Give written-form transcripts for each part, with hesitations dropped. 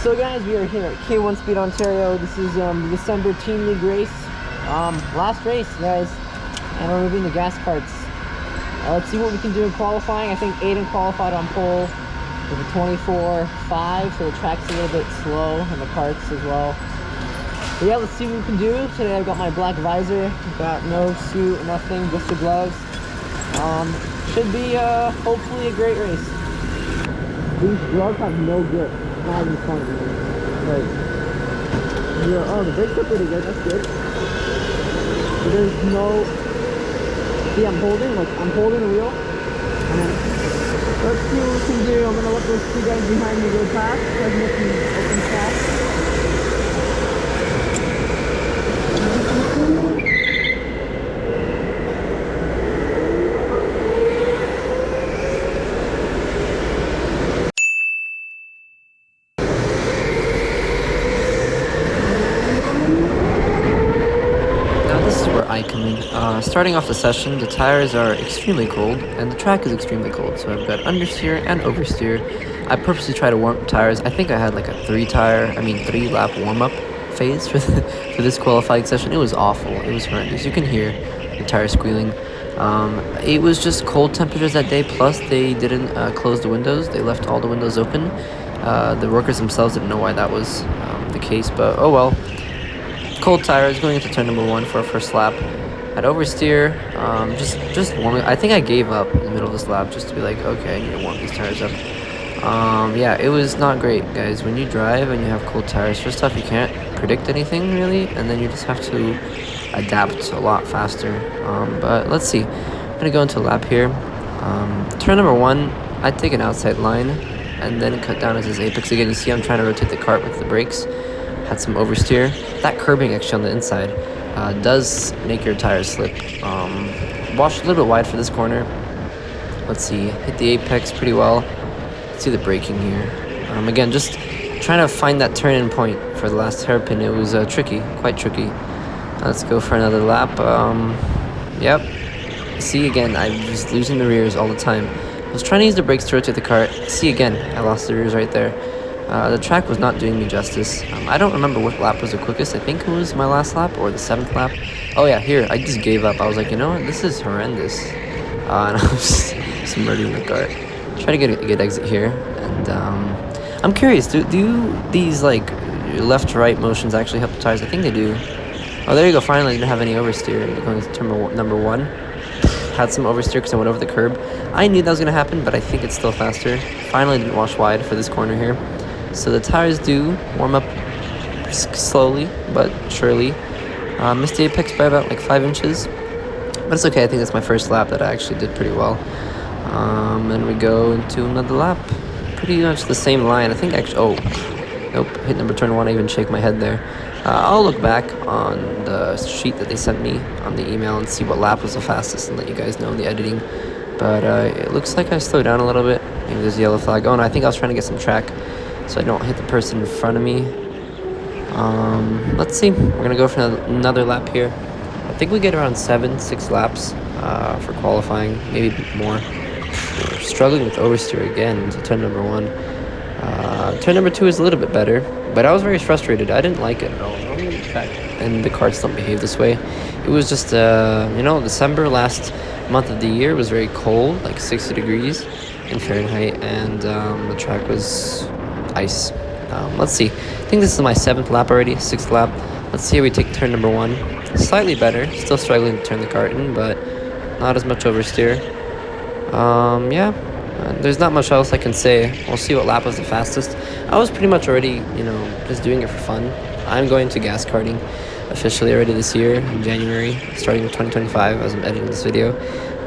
So guys, we are here at K1 Speed Ontario. This is the December Team League race. Last race, guys, and we're moving the gas carts. Let's see what we can do in qualifying. I think Aiden qualified on pole with a 24.5, so the track's a little bit slow, and the carts as well. But yeah, let's see what we can do. Today I've got my black visor, got no suit, nothing, just the gloves. Should be hopefully a great race. These gloves have no grip. Not even fun, man. Like, yeah, oh, the brakes are pretty good. That's good. But there's no. See, I'm holding the wheel. And then, let's see what we can do. I'm gonna let those two guys behind me go past. So I can get some open fast. Starting off the session, the tires are extremely cold and the track is extremely cold, so I've got understeer and oversteer. I purposely try to warm up tires. I think I had like a 3-lap warm-up phase for this qualifying session. It was awful. It was horrendous. You can hear the tires squealing. It was just cold temperatures that day, plus they didn't close the windows. They left all the windows open. The workers themselves didn't know why that was the case, but oh well. Cold tires going into turn number 1 for our first lap. At oversteer, just warming. I think I gave up in the middle of this lap just to be like, okay, I need to warm these tires up. Yeah, it was not great, guys. When you drive and you have cold tires, first off, you can't predict anything really, and then you just have to adapt a lot faster. But let's see. I'm gonna go into a lap here. Turn number 1, I'd take an outside line and then cut down as his apex. Again, you see I'm trying to rotate the cart with the brakes. Had some oversteer. That curbing actually on the inside does make your tires slip. Wash a little bit wide for this corner. Let's see, hit the apex pretty well. Let's see the braking here. Again, just trying to find that turn-in point for the last hairpin. It was tricky, quite tricky. Let's go for another lap. Yep. See, again, I'm just losing the rears all the time. I was trying to use the brakes to rotate the cart. See, again, I lost the rears right there. The track was not doing me justice. I don't remember what lap was the quickest. I think it was my last lap or the 7th lap. Oh yeah, here, I just gave up. I was like, you know what, this is horrendous. And I was just murdering the cart. Try to get a good exit here. And I'm curious, do these like left to right motions actually help the tires? I think they do. Oh, there you go, finally, I didn't have any oversteer. Going to turn number 1. Had some oversteer because I went over the curb. I knew that was going to happen, but I think it's still faster. Finally didn't wash wide for this corner here. So the tires do warm up slowly but surely. Missed the apex by about like 5 inches, but it's okay. I think that's my first lap that I actually did pretty well. And we go into another lap, pretty much the same line. I think actually, oh nope, hit turn 1. I even shake my head there. I'll look back on the sheet that they sent me on the email and see what lap was the fastest and let you guys know in the editing. But it looks like I slowed down a little bit. Maybe there's a yellow flag. Oh no, I think I was trying to get some track so I don't hit the person in front of me. Let's see. We're gonna go for another lap here. I think we get around 6 laps for qualifying, maybe more. Struggling with oversteer again to turn number 1. Turn number 2 is a little bit better, but I was very frustrated. I didn't like it at all. And the carts don't behave this way. It was just, December, last month of the year, was very cold, like 60 degrees in Fahrenheit, and the track was ice. Let's see. I think this is my 7th lap already, 6th lap. Let's see how we take turn number 1. Slightly better. Still struggling to turn the cart in, but not as much oversteer. There's not much else I can say. We'll see what lap was the fastest. I was pretty much already, just doing it for fun. I'm going to gas karting officially already this year in January, starting with 2025 as I'm editing this video.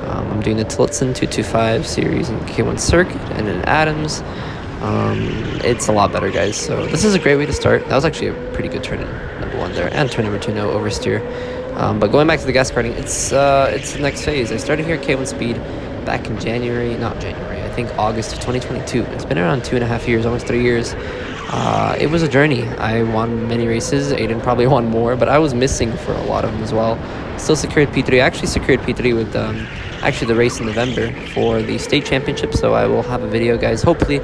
I'm doing the Tillotson 225 series in K1 Circuit and in Adams. It's a lot better, guys, so this is a great way to start. That was actually a pretty good turn in number 1 there, and turn number 2, no oversteer. But going back to the gas karting, it's the next phase. I started here at K1 Speed back in I think August of 2022. It's been around 2.5 years, almost 3 years. It was a journey. I won many races. Aiden probably won more, but I was missing for a lot of them as well. Still secured P3. I actually secured P3 with the race in November for the state championship, so I will have a video, guys, hopefully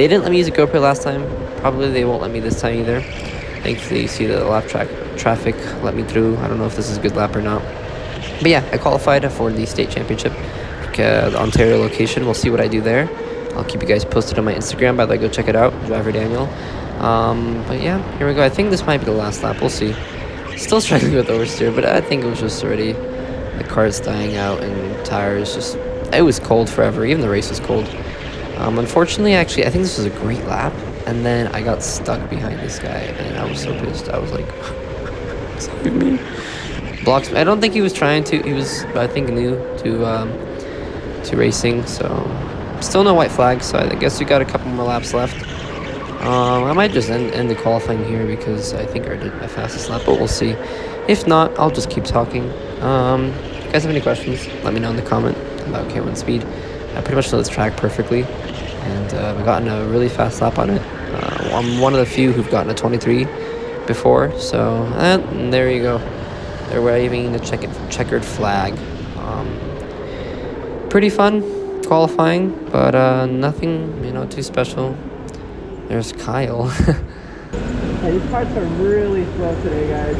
They didn't let me use a GoPro last time. Probably they won't let me this time either. Thankfully, you see the lap traffic let me through. I don't know if this is a good lap or not. But yeah, I qualified for the state championship, the Ontario location. We'll see what I do there. I'll keep you guys posted on my Instagram. By the way, go check it out, Driver Daniel. But yeah, here we go. I think this might be the last lap. We'll see. Still struggling with oversteer, but I think it was just already the car's dying out and tires just... It was cold forever. Even the race was cold. Unfortunately, actually, I think this was a great lap. And then I got stuck behind this guy, and I was so pissed. I was like, save me. Blocks. I don't think he was trying to. He was, I think, new to racing. So still no white flag. So I guess we got a couple more laps left. I might just end the qualifying here because I think I did my fastest lap, but we'll see. If not, I'll just keep talking. If you guys have any questions, let me know in the comment about K1 Speed. I pretty much know this track perfectly, and I've gotten a really fast lap on it. I'm one of the few who've gotten a 23 before, so there you go. They're waving the checkered flag. Pretty fun qualifying, but nothing, too special. There's Kyle. Hey, these parts are really slow today, guys.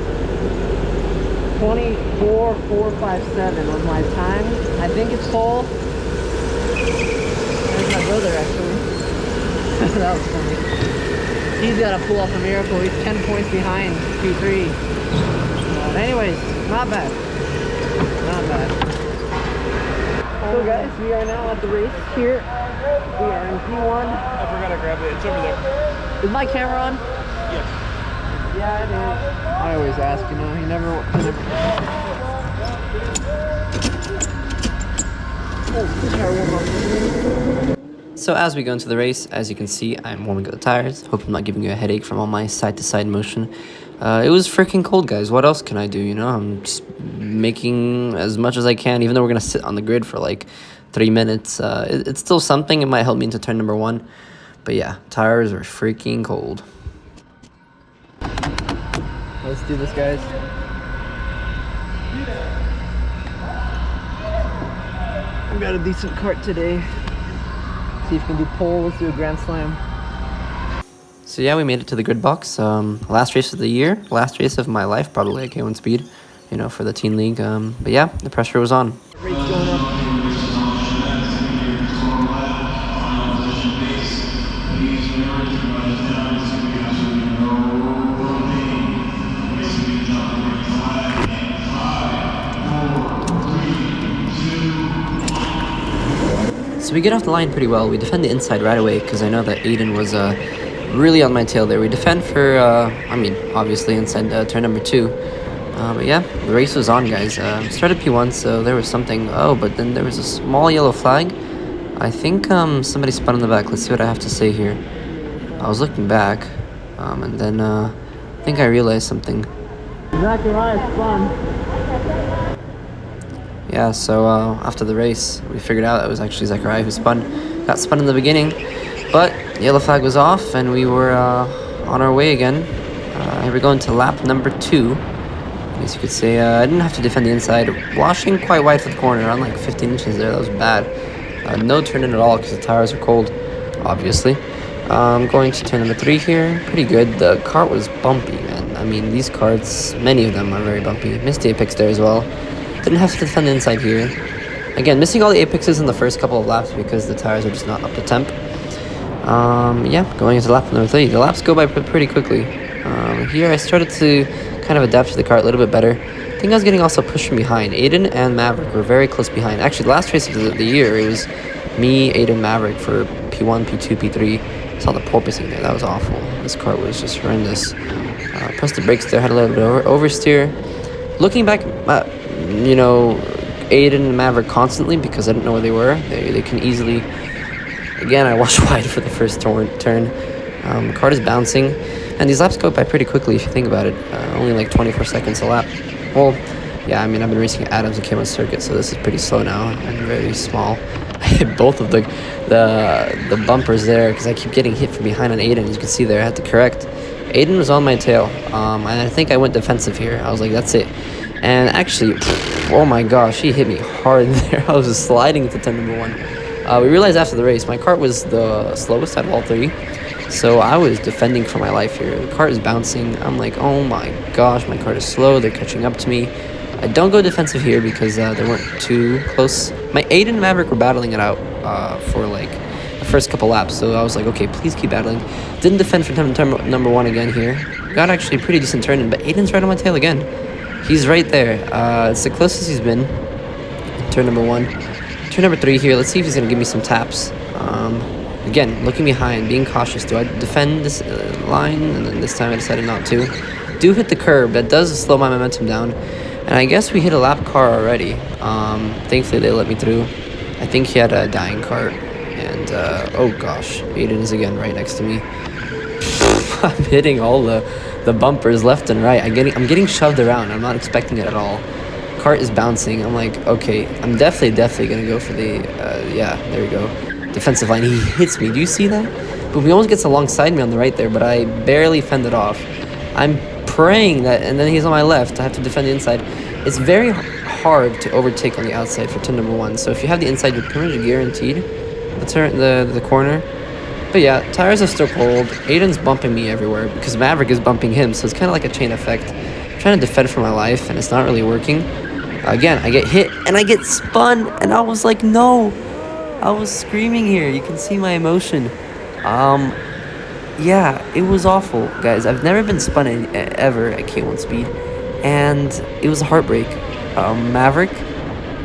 24,457 was my time. I think it's full. There's my brother, actually. That was funny. He's got to pull off a miracle. He's 10 points behind P3. But anyways, not bad. Not bad. So guys, we are now at the race here. We are in P1. I forgot to grab it. It's over there. Is my camera on? Yes. Yeah, it is. I always ask, he never... So as we go into the race, as you can see, I'm warming up the tires. Hope I'm not giving you a headache from all my side-to-side motion. It was freaking cold, guys. What else can I do, I'm just making as much as I can, even though we're going to sit on the grid for like 3 minutes. It's still something. It might help me into turn number 1. But yeah, tires are freaking cold. Let's do this, guys. We got a decent cart today. See if we can do pole. Let's do a grand slam. So yeah, we made it to the grid box. Last race of the year, last race of my life, probably at K1 Speed, for the teen league. But yeah, the pressure was on. Rate's going up. So we get off the line pretty well. We defend the inside right away because I know that Aiden was really on my tail there. We defend for, obviously inside turn number 2. But yeah, the race was on, guys. Started P1, so there was something. Oh, but then there was a small yellow flag. I think somebody spun in the back. Let's see what I have to say here. I was looking back, and then I think I realized something. Zachariah spun. Yeah, so after the race, we figured out it was actually Zachariah who spun. Got spun in the beginning, but the yellow flag was off, and we were on our way again. Here we go into lap number 2. As you could say, I didn't have to defend the inside. Washing quite wide for the corner, around like 15 inches there. That was bad. No turn in at all because the tires are cold, obviously. Going to turn number 3 here. Pretty good. The kart was bumpy, man. I mean, these karts, many of them are very bumpy. Missed the apex there as well. Didn't have to defend the inside here. Again, missing all the apexes in the first couple of laps because the tires are just not up to temp. Yeah, going into lap number 3. The laps go by pretty quickly. Here I started to kind of adapt to the kart a little bit better. I think I was getting also pushed from behind. Aiden and Maverick were very close behind. Actually, the last race of the year, it was me, Aiden, Maverick for P1, P2, P3. Saw the porpoising there. That was awful. This kart was just horrendous. Pressed the brakes there, had a little bit of oversteer. Looking back, Aiden and Maverick constantly because I didn't know where they were. They can easily... Again, I watched wide for the first turn. The kart is bouncing. And these laps go by pretty quickly if you think about it. Only like 24 seconds a lap. Well, yeah, I've been racing at Adams and K1 circuit, so this is pretty slow now and very small. I hit both of the bumpers there because I keep getting hit from behind on Aiden. As you can see there, I had to correct. Aiden was on my tail, and I think I went defensive here. I was like, that's it. And actually, oh my gosh, he hit me hard there. I was just sliding into turn number 1. We realized after the race, my kart was the slowest out of all three. So I was defending for my life here. The kart is bouncing. I'm like, oh my gosh, my kart is slow. They're catching up to me. I don't go defensive here because they weren't too close. My Aiden and Maverick were battling it out for like the first couple laps. So I was like, okay, please keep battling. Didn't defend for number one again here. Got actually a pretty decent turn in, but Aiden's right on my tail again. He's right there. It's the closest he's been. Turn number one. Turn number three here. Let's see if he's going to give me some taps. Again, looking behind, being cautious. Do I defend this line? And then this time I decided not to. Do hit the curb. That does slow my momentum down. And I guess we hit a lap car already. Thankfully, they let me through. I think he had a dying cart. And, oh gosh, Aiden is again right next to me. I'm hitting all the bumpers left and right. I'm getting shoved around. I'm not expecting it at all. Cart is bouncing. I'm like, okay, I'm definitely gonna go for the yeah, there we go, defensive line. He hits me. Do you see that? But he almost gets alongside me on the right there, but I barely fended off. I'm praying that, and then he's on my left. I have to defend the inside. It's very hard to overtake on the outside for turn number one. So if you have the inside, you're pretty much guaranteed the corner. But yeah, tires are still cold. Aiden's bumping me everywhere because Maverick is bumping him, so it's kind of like a chain effect. I'm trying to defend for my life, and it's not really working. Again, I get hit, and I get spun, and I was like, no. I was screaming here. You can see my emotion. Yeah, it was awful, guys. I've never been spun ever at K1 speed, and it was a heartbreak. Maverick,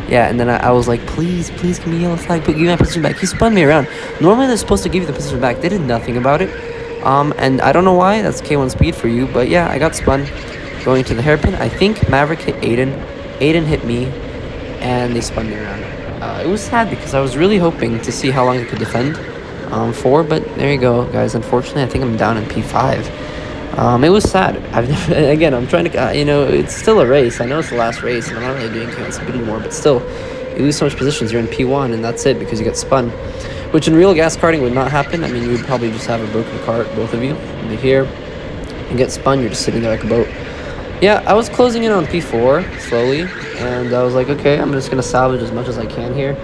yeah, and then I was like, please give me a yellow flag, give me my position back. He spun me around. Normally they're supposed to give you the position back. They did nothing about it. And I don't know why. That's K1 speed for you, but yeah, I got spun going to the hairpin. I think Maverick hit Aiden. Aiden hit me, and they spun me around. It was sad because I was really hoping to see how long I could defend for, but there you go, guys. Unfortunately, I think I'm down in P5. It was sad. Again, I'm trying to, you know, it's still a race. I know it's the last race, and I'm not really doing K1 speed anymore, but still, you lose so much positions. You're in P1, and that's it because you get spun, which in real gas karting would not happen. I mean, you would probably just have a broken cart, both of you. You're here, and get spun, you're just sitting there like a boat. Yeah, I was closing in on P4 slowly, and I was like, okay, I'm just going to salvage as much as I can here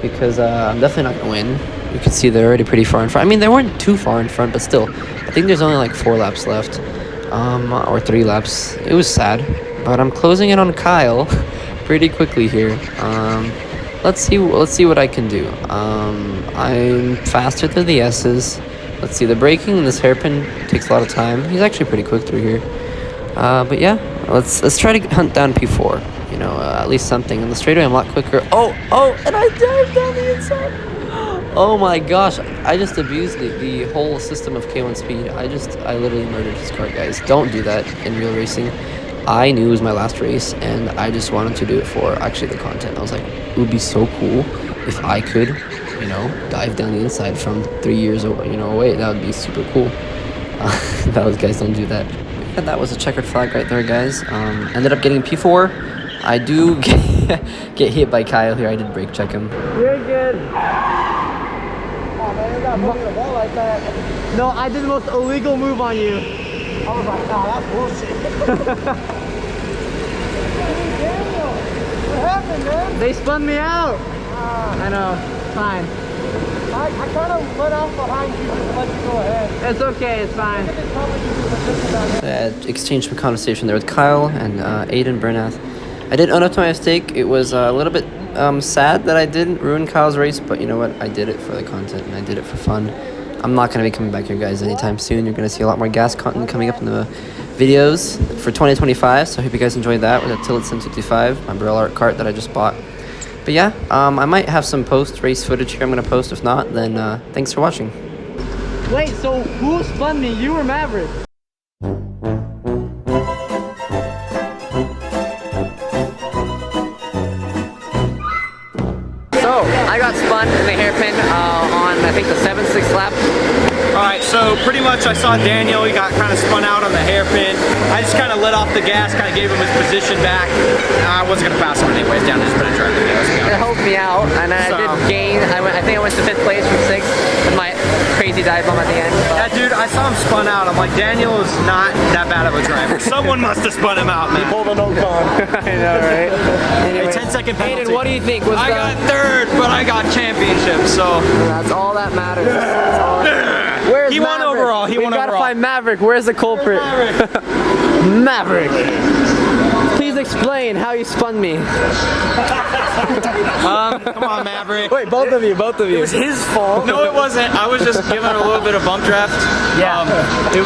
because I'm definitely not going to win. You can see they're already pretty far in front. I mean, they weren't too far in front, but still, I think there's only like 4 laps left, or 3 laps. It was sad, but I'm closing in on Kyle pretty quickly here. Let's see what I can do. I'm faster through the S's. Let's see, the braking in this hairpin takes a lot of time. He's actually pretty quick through here. But yeah, let's try to hunt down P4. You know, at least something. On the straightaway, I'm a lot quicker. Oh, and I dived down the inside. Oh my gosh, I just abused the whole system of K1 speed. I literally murdered his cart, guys. Don't do that in real racing. I knew it was my last race, and I just wanted to do it for actually the content. I was like, it would be so cool if I could, you know, dive down the inside from 3 years, away. That would be super cool. Guys, don't do that. And that was a checkered flag right there, guys. Ended up getting P4. I do get hit by Kyle here. I did brake check him. You're good. Oh man, you're not moving the ball like that. No, I did the most illegal move on you. I was like, nah, that's bullshit. What happened, man? They spun me out. I know. Fine. I kind of let off behind you just to let you go ahead. It's okay, it's fine. Exchanged some conversation there with Kyle and Aiden Bernath. I did own up to my mistake. It was a little bit sad that I didn't ruin Kyle's race, but you know what? I did it for the content and I did it for fun. I'm not going to be coming back here, guys, anytime soon. You're going to see a lot more gas content coming up in the videos for 2025, so I hope you guys enjoyed that with a Tillet 755, my Burrell Art cart that I just bought. But yeah, I might have some post-race footage here I'm going to post. If not, then thanks for watching. Wait, so who spun me? You or Maverick? So, I got spun in the hairpin on, I think, the 7th, 6th lap. Alright, So pretty much I saw Daniel, he got kind of spun out on the hairpin. I just kind of let off the gas, kind of gave him his position back. I wasn't going to pass him anyways down this sprint track. It helped me out, and then I did gain. I think I went to 5th place from 6th with my crazy dive bomb at the end. Yeah, dude, I saw him spun out. I'm like, Daniel is not that bad of a driver. Someone must have spun him out, man. He pulled a no-con. I know, right? Hey, Anyways, 10-second penalty. Aiden, what do you think? I got 3rd, but I got championship, so. That's all that matters. That's all that... Where's He won Maverick? overall. He won We gotta overall. find Maverick. Where's the culprit? Maverick. Please explain how you spun me. Come on, Maverick. Wait, both of you. It was his fault. No, it wasn't. I was just giving a little bit of bump draft. Yeah. It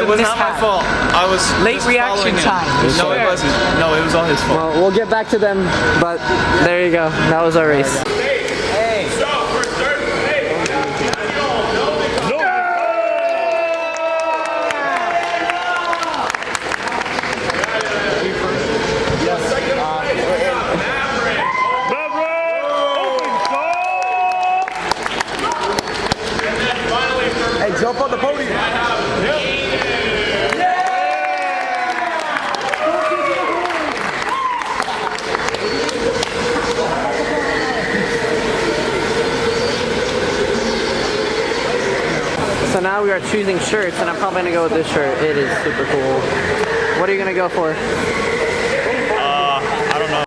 was not my fault. I was Late just reaction following him. time. No, it wasn't. No, it was all his fault. Well, we'll get back to them, but there you go. That was our race. Hey, jump on the podium. So now we are choosing shirts, and I'm probably gonna go with this shirt. It is super cool. What are you gonna go for?